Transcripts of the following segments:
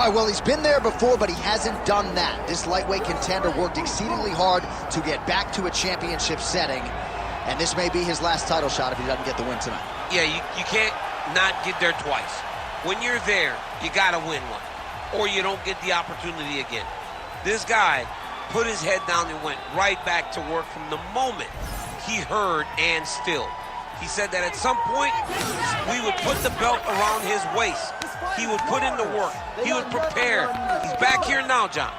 All right, well, he's been there before, but he hasn't done that. This lightweight contender worked exceedingly hard to get back to a championship setting, and this may be his last title shot if he doesn't get the win tonight. Yeah, you can't not get there twice. When you're there, you gotta win one, or you don't get the opportunity again. This guy put his head down and went right back to work from the moment he heard and still. He said that at some point, we would put the belt around his waist. He would put in the work. He would prepare. He's back here now, John,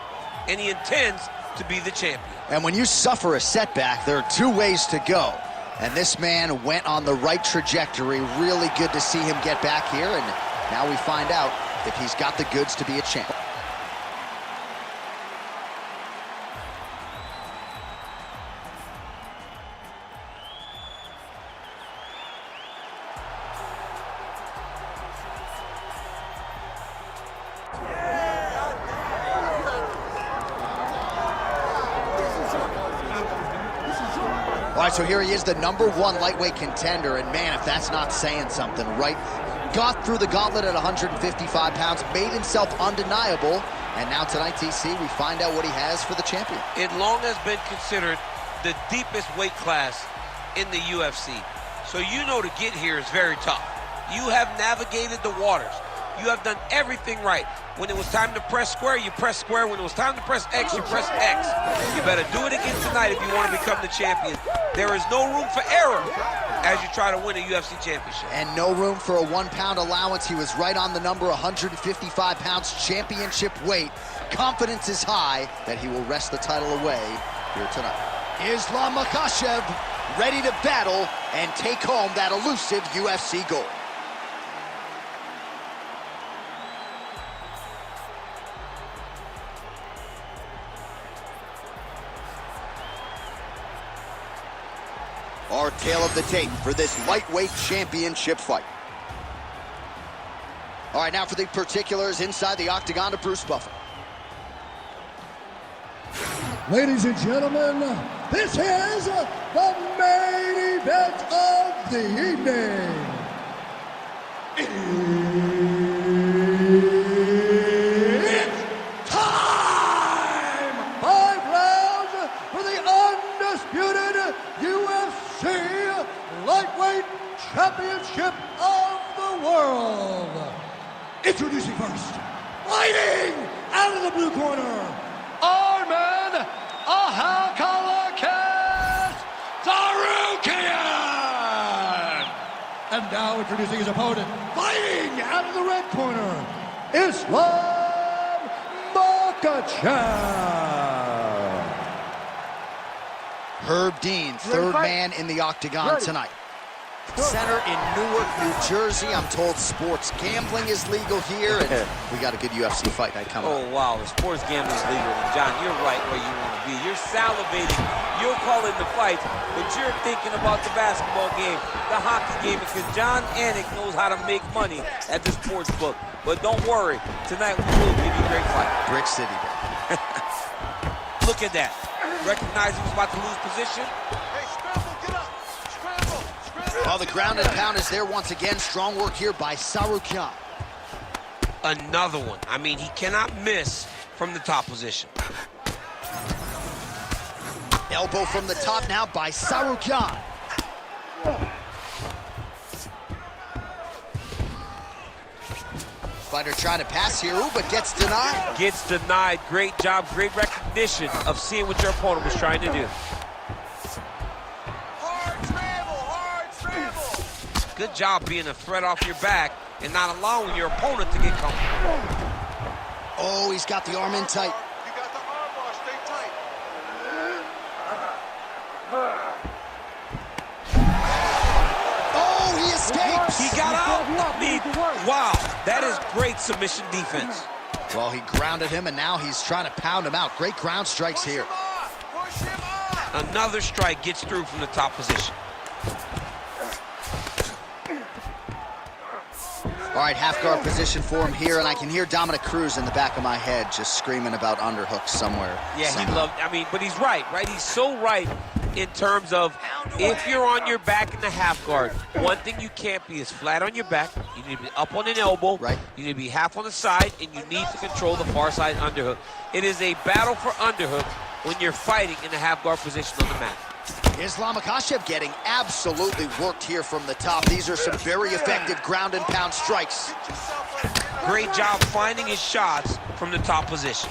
and he intends to be the champion. And when you suffer a setback, there are two ways to go. And this man went on the right trajectory. Really good to see him get back here, and now we find out if he's got the goods to be a champ. All right, so here he is, the #1 lightweight contender, and man, if that's not saying something, right? Got through the gauntlet at 155 pounds, made himself undeniable, and now tonight, TC, we find out what he has for the champion. It long has been considered the deepest weight class in the UFC, so you know to get here is very tough. You have navigated the waters. You have done everything right. When it was time to press square, you press square. When it was time to press X, you press X. You better do it again tonight if you want to become the champion. There is no room for error as you try to win a UFC championship. And no room for a 1 pound allowance. He was right on the number, 155 pounds, championship weight. Confidence is high that he will wrest the title away here tonight. Islam Ma카체프 ready to battle and take home that elusive UFC gold. Our tale of the tape for this lightweight championship fight. All right, now for the particulars inside the octagon to Bruce Buffer. Ladies and gentlemen, this is the main event of the evening. It's time! 5 rounds for the undisputed UFC Lightweight Championship of the World. Introducing first, fighting out of the blue corner, Arslan Sarukian! And now introducing his opponent, fighting out of the red corner, Islam Ma카che프. Herb Dean, third man in the octagon tonight. Center in Newark, New Jersey. I'm told sports gambling is legal here, and we got a good UFC fight night coming up. Oh, wow, the sports gambling is legal. And John, you're right where you want to be. You're salivating. You're calling the fights, but you're thinking about the basketball game, the hockey game, because John Anik knows how to make money at the sports book. But don't worry, tonight we will give you a great fight. Brick City, baby. Look at that. Recognize he was about to lose position. Well, the ground and pound is there once again. Strong work here by Sarukian. Another one. I mean, he cannot miss from the top position. Elbow from the top now by Sarukian. Fighter trying to pass here, but gets denied. Gets denied. Great job, great recognition of seeing what your opponent was trying to do. Good job being a threat off your back and not allowing your opponent to get comfortable. Oh, he's got the arm in tight. You got the arm bar, stay tight. Oh, he escapes. He got out. I mean, wow, that is great submission defense. Well, he grounded him, and now he's trying to pound him out. Great ground strikes here. Push him up. Another strike gets through from the top position. All right, half guard position for him here, and I can hear Dominic Cruz in the back of my head just screaming about underhooks somewhere. Yeah, he loved, I mean, but he's right? He's so right in terms of if you're on your back in the half guard, one thing you can't be is flat on your back. You You need to be up on an elbow. Right. You need to be half on the side, and you need to control the far side underhook. It is a battle for underhook when you're fighting in the half guard position on the mat. Islam Ma카체프 getting absolutely worked here from the top. These are some very effective ground and pound strikes. Great job finding his shots from the top position.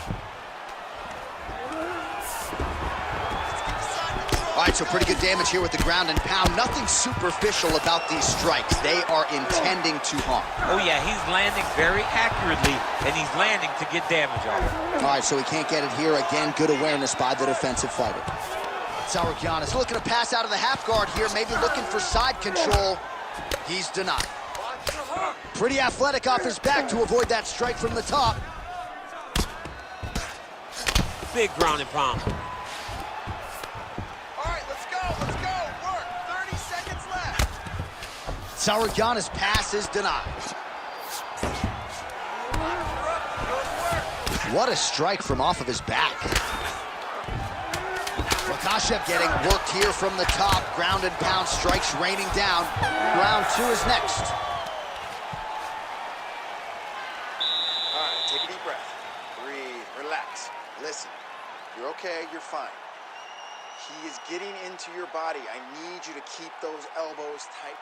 All right, so pretty good damage here with the ground and pound. Nothing superficial about these strikes. They are intending to harm. Oh, yeah, he's landing very accurately, and he's landing to get damage on. All right, so he can't get it here. Again, good awareness by the defensive fighter. Sarukian is looking to pass out of the half guard here, maybe looking for side control. He's denied. Pretty athletic off his back to avoid that strike from the top. Big ground and pound. Sarukian's pass is denied. What a strike from off of his back. Ma카체프 getting worked here from the top. Ground and pound strikes raining down. Round 2 is next. All right, take a deep breath. Breathe, relax. Listen, you're okay, you're fine. He is getting into your body. I need you to keep those elbows tight.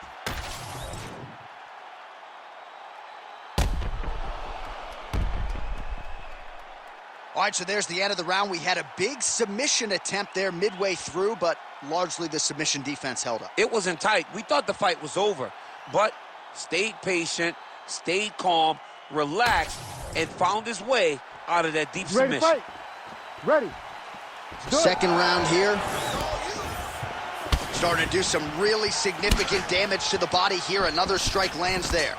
All right, so there's the end of the round. We had a big submission attempt there midway through, but largely the submission defense held up. It wasn't tight. We thought the fight was over, but stayed patient, stayed calm, relaxed, and found his way out of that deep submission. Ready, fight. Ready. Second round here. Starting to do some really significant damage to the body here. Another strike lands there.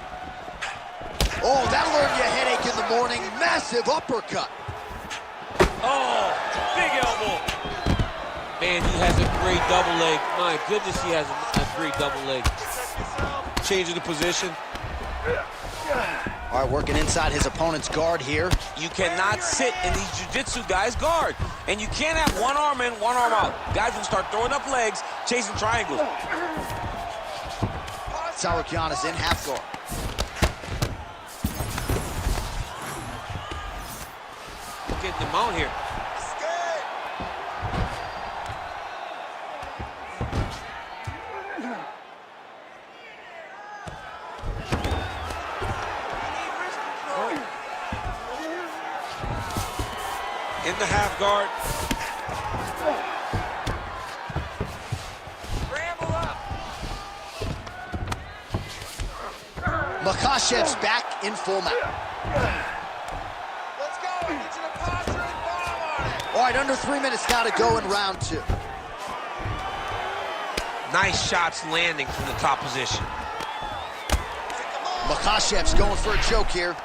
Oh, that'll earn you a headache in the morning. Massive uppercut. Oh, big elbow. Man, he has a great double leg. My goodness, he has a great double leg. Changing the position. All right, working inside his opponent's guard here. You cannot sit in these jiu-jitsu guys' guard. And you can't have one arm in, one arm out. Guys will start throwing up legs, chasing triangles. Sarukian is in half guard. Getting them out here. In the half guard. Scramble up. Makachev's back in full mount. Let's go. I need you to posture and bomb on it. All right, under 3 minutes now to go in round 2. Nice shots landing from the top position. Makachev's going for a choke here.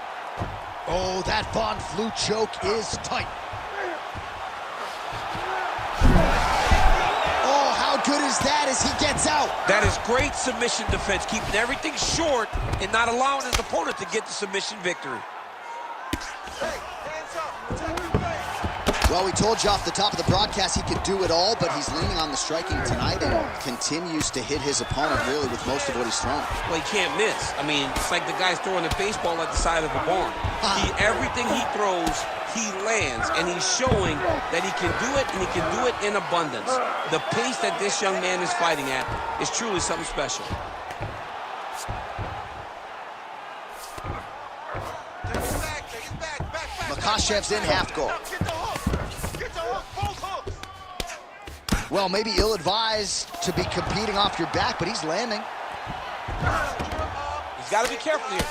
Oh, that Von Flue choke is tight. Oh, how good is that as he gets out? That is great submission defense, keeping everything short and not allowing his opponent to get the submission victory. Hey, hands up. Protect your face. Well, we told you off the top of the broadcast he could do it all, but he's leaning on the striking tonight and continues to hit his opponent really with most of what he's thrown. Well, he can't miss. I mean, it's like the guy's throwing a baseball at the side of a barn. Everything he throws, he lands, and he's showing that he can do it, and he can do it in abundance. The pace that this young man is fighting at is truly something special. Take it back. Makachev's in half guard. Get the hook. Get the hook. Both hooks. Well, maybe ill-advised to be competing off your back, but he's landing. He's got to be careful here.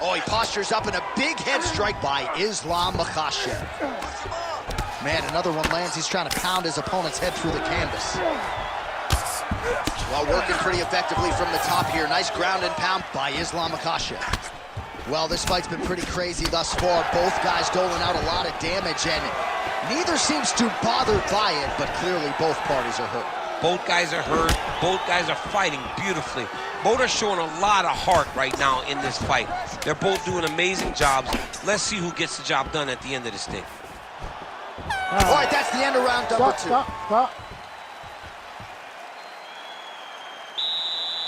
Oh, he postures up in a big head strike by Islam Ma카체프. Man, another one lands. He's trying to pound his opponent's head through the canvas. Well, working pretty effectively from the top here. Nice ground and pound by Islam Ma카체프. Well, this fight's been pretty crazy thus far. Both guys doling out a lot of damage, and neither seems too bothered by it, but clearly both parties are hurt. Both guys are hurt. Both guys are fighting beautifully. Both are showing a lot of heart right now in this fight. They're both doing amazing jobs. Let's see who gets the job done at the end of this thing. All right, that's the end of round number 2. Stop. All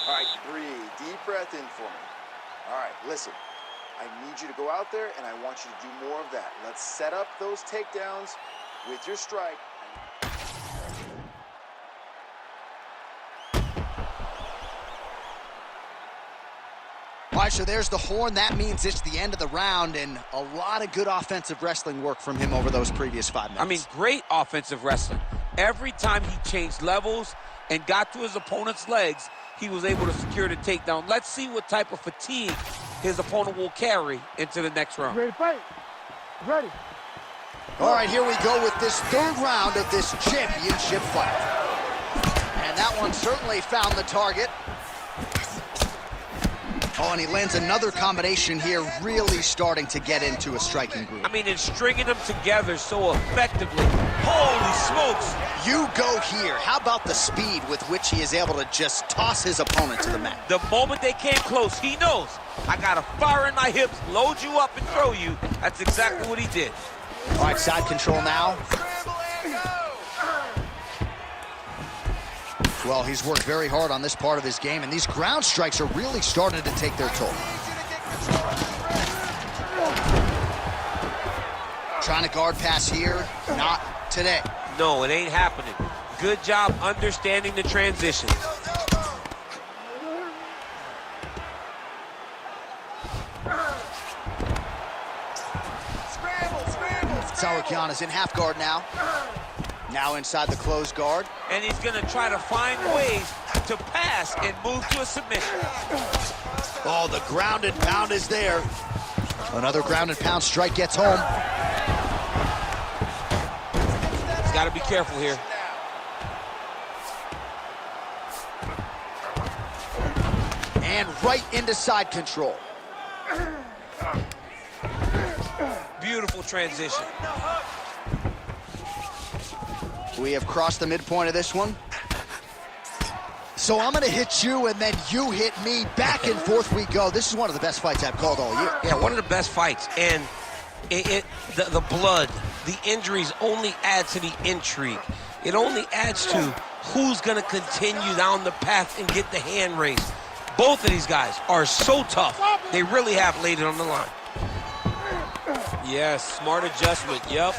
right, breathe. Deep breath in for me. All right, listen. I need you to go out there, and I want you to do more of that. Let's set up those takedowns with your strike. All right, so there's the horn. That means it's the end of the round, and a lot of good offensive wrestling work from him over those previous 5 minutes. I mean, great offensive wrestling. Every time he changed levels and got to his opponent's legs, he was able to secure the takedown. Let's see what type of fatigue his opponent will carry into the next round. Ready to fight? Ready. All right, here we go with this third round of this championship fight. And that one certainly found the target. Oh, and he lands another combination here, really starting to get into a striking groove. I mean, and stringing them together so effectively. Holy smokes! You go here. How about the speed with which he is able to just toss his opponent to the mat? The moment they came close, he knows, I got to fire in my hips, load you up, and throw you. That's exactly what he did. All right, side control now. Well, he's worked very hard on this part of his game, and these ground strikes are really starting to take their toll. Trying to guard pass here, not today. No, it ain't happening. Good job understanding the transition. Sarukian is in half guard now. Now inside the closed guard. And he's going to try to find ways to pass and move to a submission. Oh, the ground and pound is there. Another ground and pound strike gets home. He's got to be careful here. And right into side control. Beautiful transition. We have crossed the midpoint of this one. So I'm going to hit you, and then you hit me. Back and forth we go. This is one of the best fights I've called all year. Yeah, one of the best fights. And the blood, the injuries only add to the intrigue. It only adds to who's going to continue down the path and get the hand raised. Both of these guys are so tough. They really have laid it on the line. Yes, smart adjustment. Yep.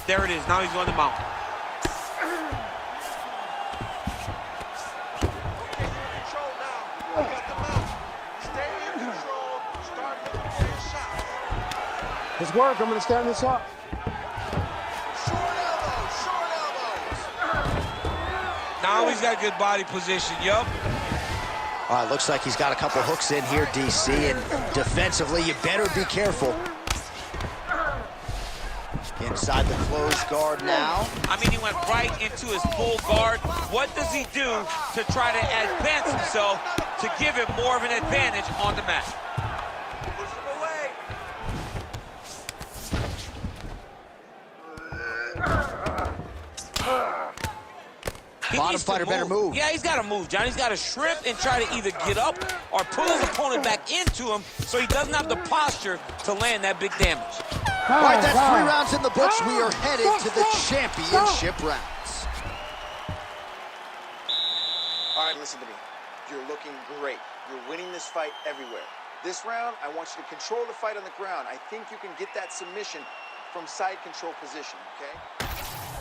There it is. Now he's on the mount. It's work. I'm going to stand this up. Now he's got good body position. Yup. All right, looks like he's got a couple hooks in here, DC, and defensively, you better be careful. Inside the closed guard now. I mean, he went right into his full guard. What does he do to try to advance himself to give him more of an advantage on the mat? Push him away. Bottom fighter better move. Yeah, he's got to move, John. He's got to shrimp and try to either get up or pull his opponent back into him so he doesn't have the posture to land that big damage. All right, that's 3 rounds in the books. We are headed to the championship rounds. All right, listen to me. You're looking great. You're winning this fight everywhere. This round, I want you to control the fight on the ground. I think you can get that submission from side control position, okay?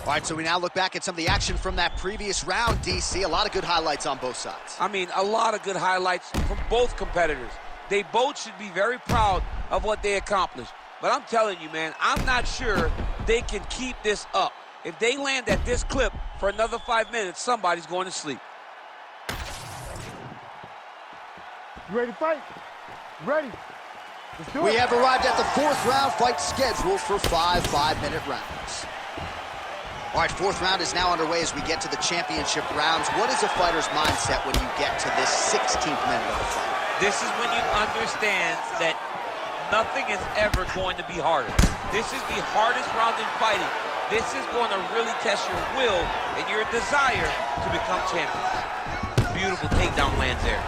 All right, so we now look back at some of the action from that previous round, DC. A lot of good highlights on both sides. I mean, a lot of good highlights from both competitors. They both should be very proud of what they accomplished. But I'm telling you, man, I'm not sure they can keep this up. If they land at this clip for another 5 minutes, somebody's going to sleep. You ready to fight? Ready. Let's do it. We have arrived at the 4th round fight scheduled for 5 5-minute rounds. All right, 4th round is now underway as we get to the championship rounds. What is a fighter's mindset when you get to this 16th minute of the fight? This is when you understand that nothing is ever going to be harder. This is the hardest round in fighting. This is going to really test your will and your desire to become champion. Beautiful takedown lands there.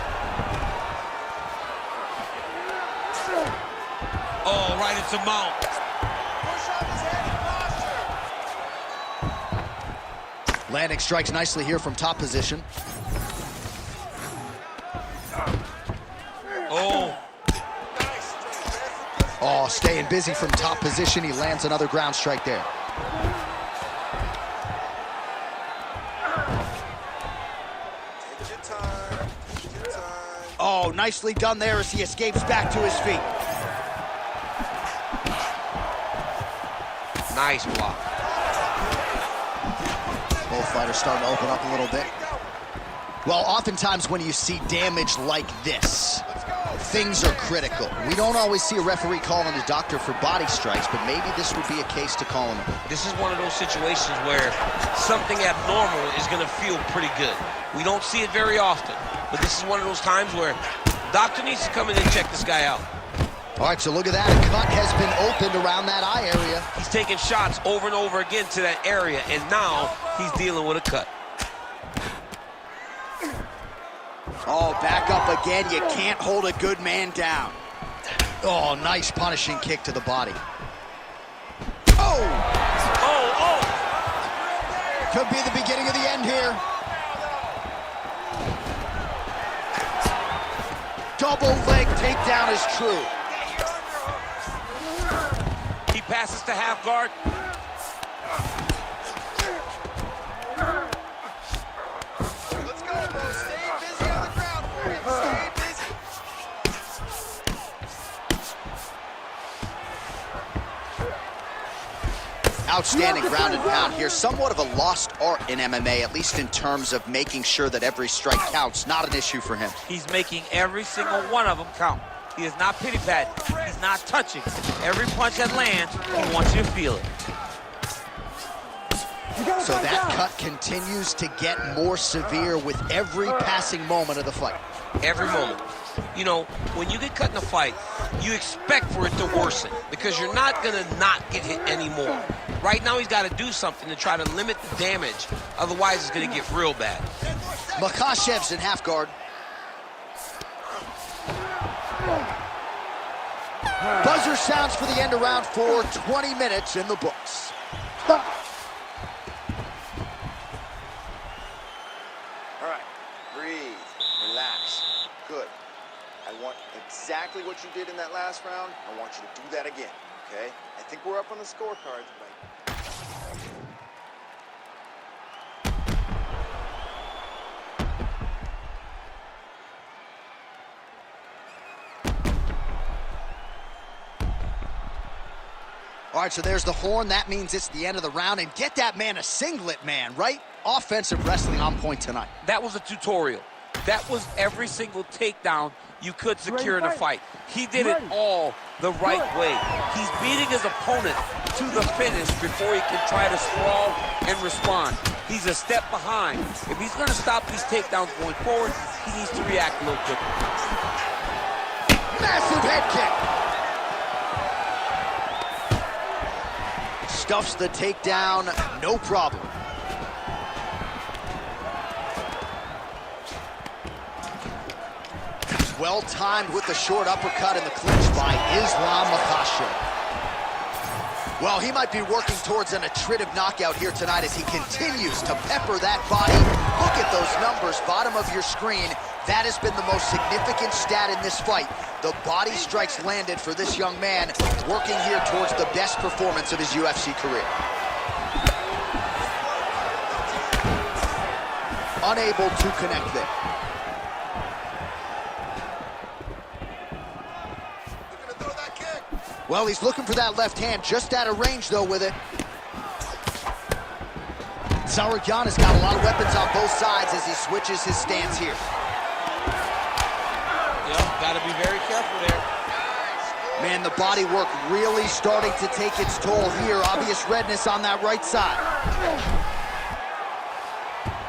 Oh, right into mount. Landing strikes nicely here from top position. Oh, staying busy from top position. He lands another ground strike there. Take your time. Take your time. Oh, nicely done there as he escapes back to his feet. Nice block. Both fighters starting to open up a little bit. Well, oftentimes when you see damage like this, things are critical. We don't always see a referee calling a doctor for body strikes, but maybe this would be a case to call him. This is one of those situations where something abnormal is going to feel pretty good. We don't see it very often, but this is one of those times where the doctor needs to come in and check this guy out. All right, so look at that. A cut has been opened around that eye area. He's taking shots over and over again to that area, and now he's dealing with a cut. Oh, back up again. You can't hold a good man down. Oh, nice punishing kick to the body. Oh! Oh! Could be the beginning of the end here. Double leg takedown is true. He passes to half guard. Let's go, bro. Stay busy on the ground for him. Stay busy. Outstanding ground and pound here. Somewhat of a lost art in MMA, at least in terms of making sure that every strike counts. Not an issue for him. He's making every single one of them count. He is not pity-patting. He's not touching. Every punch that lands, he wants you to feel it. So that cut continues to get more severe with every passing moment of the fight. Every moment. You know, when you get cut in a fight, you expect for it to worsen because you're not going to not get hit anymore. Right now, he's got to do something to try to limit the damage. Otherwise, it's going to get real bad. Makachev's in half guard. Buzzer sounds for the end of round 4, 20 minutes in the books. All right, breathe, relax, good. I want exactly what you did in that last round. I want you to do that again, okay? I think we're up on the scorecards, but All right, so there's the horn. That means it's the end of the round. And get that man a singlet, man, right? Offensive wrestling on point tonight. That was a tutorial. That was every single takedown you could secure in a fight. He did it all the right way. He's beating his opponent to the finish before he can try to sprawl and respond. He's a step behind. If he's going to stop these takedowns going forward, he needs to react a little quicker. Massive head kick. Stuffs the takedown, no problem. Well timed with the short uppercut in the clinch by Isllam Ma카체프. Well, he might be working towards an attritive knockout here tonight as he continues to pepper that body. Look at those numbers, bottom of your screen. That has been the most significant stat in this fight. The body strikes landed for this young man, working here towards the best performance of his UFC career. Unable to connect there. Well, he's looking for that left hand, just out of range, though, with it. Sarukian has got a lot of weapons on both sides as he switches his stance here. Got to be very careful there. Man, the body work really starting to take its toll here. Obvious redness on that right side.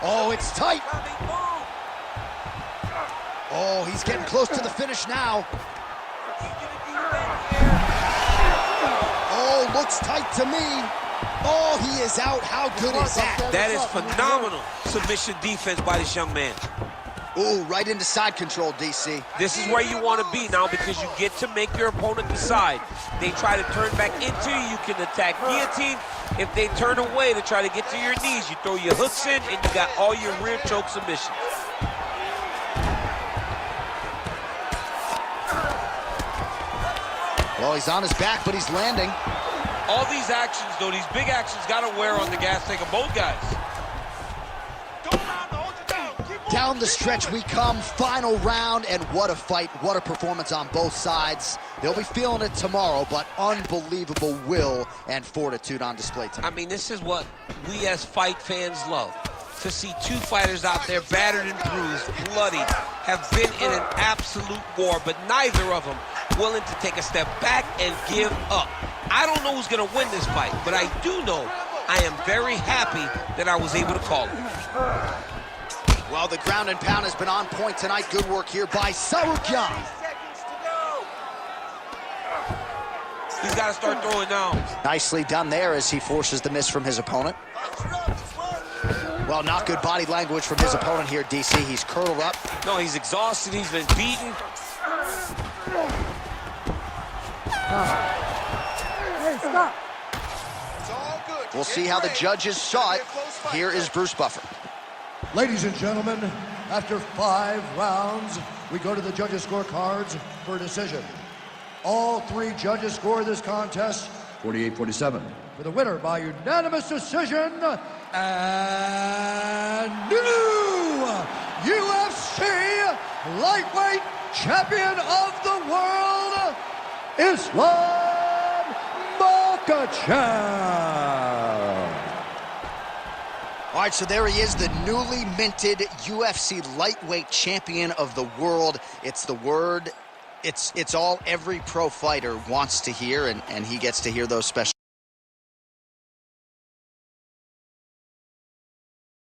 Oh, it's tight. Oh, he's getting close to the finish now. Oh, looks tight to me. Oh, he is out. How good is that? That is phenomenal submission defense by this young man. Ooh, right into side control, DC. This is where you want to be now because you get to make your opponent decide. They try to turn back into you, you can attack guillotine. If they turn away to try to get to your knees, you throw your hooks in and you got all your rear choke submissions. Well, he's on his back, but he's landing. All these actions, though, these big actions got to wear on the gas tank of both guys. Down the stretch we come, final round, and what a fight, what a performance on both sides. They'll be feeling it tomorrow, but unbelievable will and fortitude on display tonight. I mean, this is what we as fight fans love. To see two fighters out there battered and bruised, bloody, have been in an absolute war, but neither of them willing to take a step back and give up. I don't know who's going to win this fight, but I do know I am very happy that I was able to call it. Well, the ground and pound has been on point tonight. Good work here by Sarukian. He's got to start throwing down. Nicely done there as he forces the miss from his opponent. Well, not good body language from his opponent here, DC. He's curled up. No, he's exhausted. He's been beaten. Hey, stop. It's all good. We'll see how the judges saw it. Here is Bruce Buffer. Ladies and gentlemen, after 5 rounds, we go to the judges' scorecards for a decision. All 3 judges score this contest 48-47. For the winner by unanimous decision, and new UFC lightweight champion of the world, Isllam Ma카체프. All right, so there he is, the newly minted UFC lightweight champion of the world. It's the word, it's all every pro fighter wants to hear, and he gets to hear those special